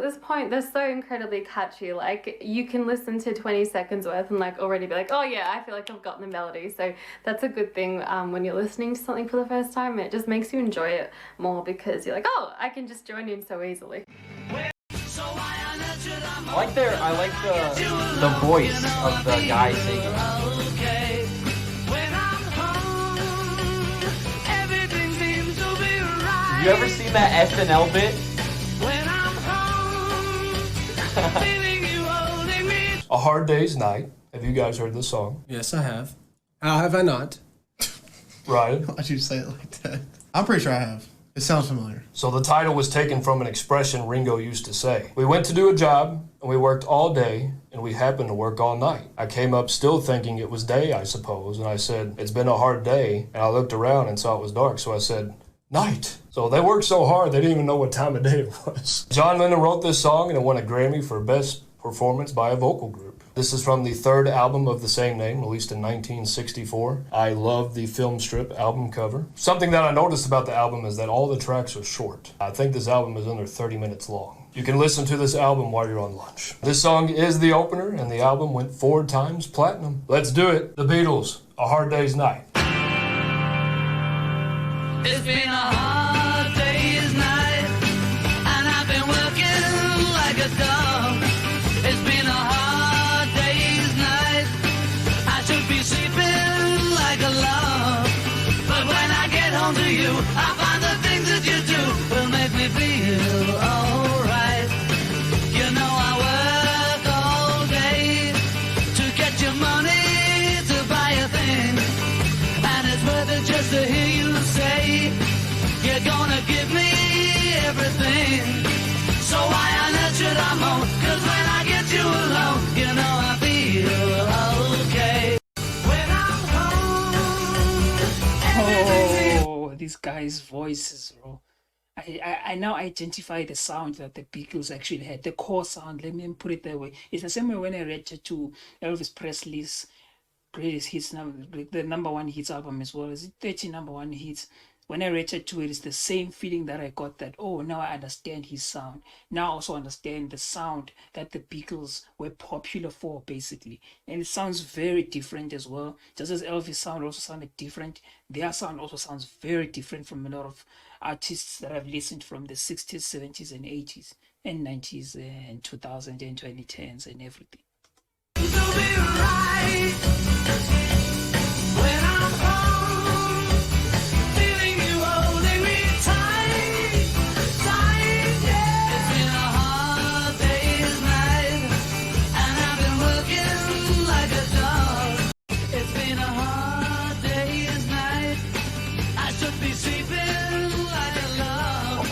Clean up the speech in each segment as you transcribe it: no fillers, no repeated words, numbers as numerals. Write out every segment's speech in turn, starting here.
this point, they're so incredibly catchy. Like, you can listen to 20 seconds worth and like already be like, oh yeah, I feel like I've gotten the melody. So that's a good thing when you're listening to something for the first time. It just makes you enjoy it more because you're like, oh, I can just join in so easily. I like the voice of the guy singing. You ever seen that SNL bit? A Hard Day's Night. Have you guys heard this song? Yes, I have. How have I not? Ryan? Why'd you say it like that? I'm pretty sure I have. It sounds familiar. So the title was taken from an expression Ringo used to say. We went to do a job, and we worked all day, and we happened to work all night. I came up still thinking it was day, I suppose, and I said, it's been a hard day, and I looked around and saw it was dark, so I said, night. So they worked so hard, they didn't even know what time of day it was. John Lennon wrote this song, and it won a Grammy for Best Performance by a Vocal Group. This is from the third album of the same name, released in 1964. I love the film strip album cover. Something that I noticed about the album is that all the tracks are short. I think this album is under 30 minutes long. You can listen to this album while you're on lunch. This song is the opener, and the album went 4 times platinum. Let's do it. The Beatles, A Hard Day's Night. It's been a hard day's night, and I've been working like a dog. It's been a hard day's night, I should be sleeping like a log. But when I get home to you, I find the things that you do will make me feel alright. You know I work all day to get your money to buy a thing, and it's worth it just to hear you say you're gonna give me everything. So why on earth should I moan? 'Cause when I get you alone, you know I feel okay. When I'm home. Oh, these guys' voices, bro. I now identify the sound that the Beatles actually had, the core sound. Let me put it that way. It's the same way when I read to Elvis Presley's greatest hits, the number 1 hits album as well. Is it 30 number 1 hits? When I related to it, it's the same feeling that I got that, oh, now I understand his sound. Now I also understand the sound that the Beatles were popular for, basically. And it sounds very different as well. Just as Elvis' sound also sounded different, their sound also sounds very different from a lot of artists that I've listened from the 60s, 70s, and 80s, and 90s, and 2000s, and 2010s, and everything.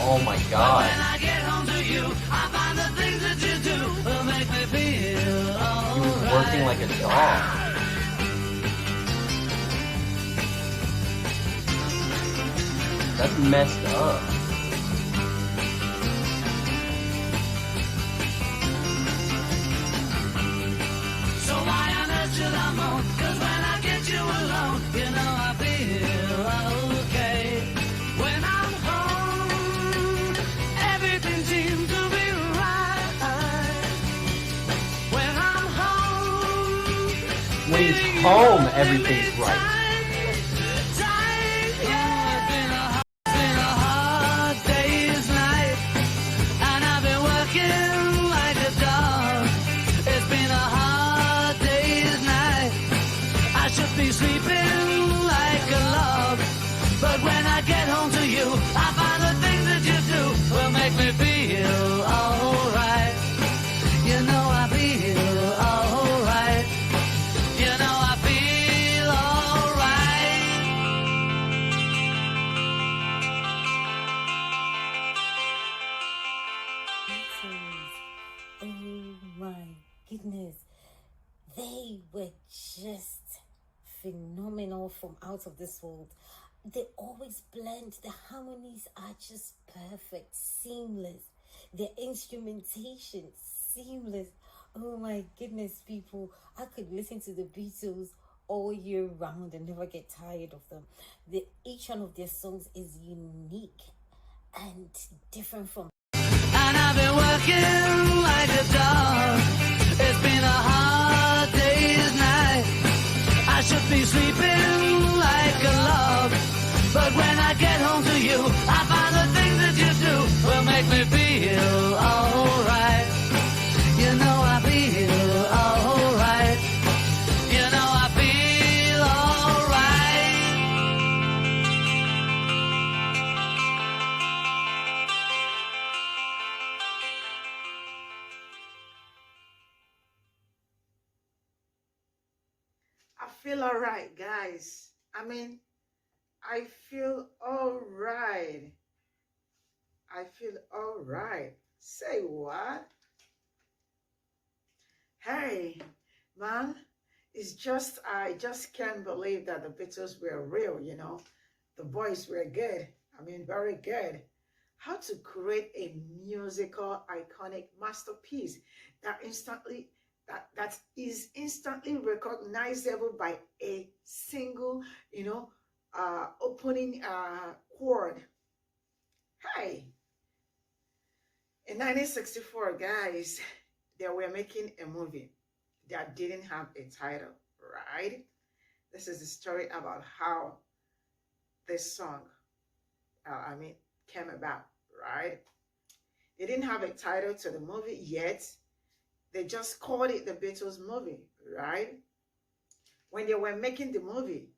Oh my God. When I get home to you, I find the things that you do will make me feel alright. He was working like a dog. That's messed up. So why on earth should I moan? 'Cause when I get you alone, you know I feel okay. When I'm home, everything seems to be right. When I'm home, When he's home, everything's right. Sleeping like a log, but when I get home to you, I find the things that you do will make me feel alright. You know I feel alright. You know I feel alright. Oh my goodness, they were just phenomenal, from out of this world. They always blend. The harmonies are just perfect, seamless. The instrumentation, seamless. Oh my goodness, people. I could listen to the Beatles all year round and never get tired of them. Each one of their songs is unique and different from and I've been working like a dog. It's been a hard day's night. I should be sleeping like a log, but when I get home to you, I find the things that you do will make me feel alright. You know I feel alright. You know I feel alright. I feel alright, guys. I mean, I feel alright. I feel alright. Say what? Hey, man, I just can't believe that the Beatles were real, you know. The boys were good. I mean, very good. How to create a musical, iconic masterpiece that is instantly recognizable by a single, you know, opening chord. Hey, in 1964, guys, they were making a movie that didn't have a title, right? This is the story about how this song, came about, right? They didn't have a title to the movie yet. They just called it the Beatles movie, right? When they were making the movie,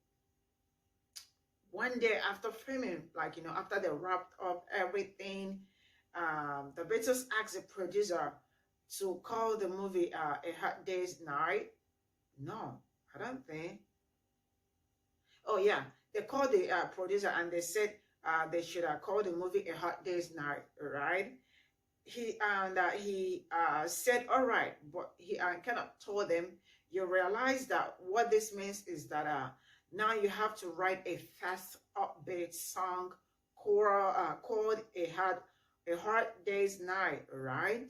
one day after filming, like, you know, after they wrapped up everything, the Beatles asked the producer to call the movie A Hot Day's Night. No, I don't think. Oh yeah, they called the producer and they said they should call the movie A Hot Day's Night, right? He said all right, but he kind of told them, you realize that what this means is that now you have to write a fast upbeat song called A Hard Day's Night, right?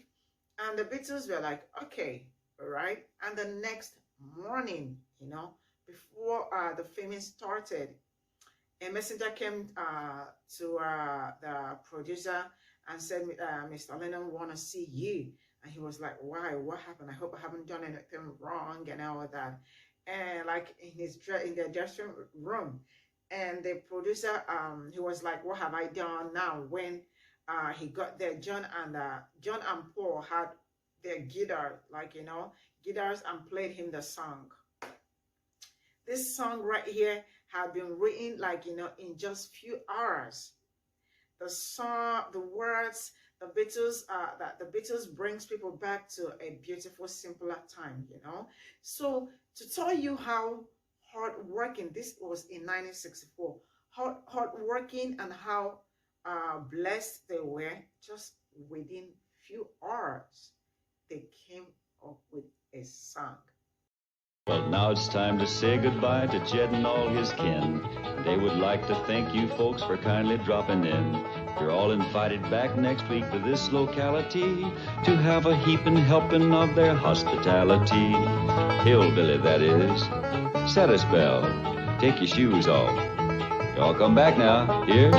And the Beatles were like, okay, all right. And the next morning, you know, before the filming started, a messenger came to the producer and said, Mr. Lennon want to see you. And he was like, why? What happened? I hope I haven't done anything wrong and all of that. And like in their dressing room. And the producer, he was like, what have I done now? When he got there, John and Paul had their guitar, like, you know, guitars, and played him the song. This song right here had been written, like, you know, in just few hours. The song, the words, the Beatles brings people back to a beautiful, simpler time, you know. So to tell you how hardworking, this was in 1964, hardworking and how blessed they were, just within few hours, they came up with a song. Well, now it's time to say goodbye to Jed and all his kin. They would like to thank you folks for kindly dropping in. You're all invited back next week to this locality to have a heaping helping of their hospitality. Hillbilly, that is. Set a spell. Take your shoes off. Y'all come back now. Here.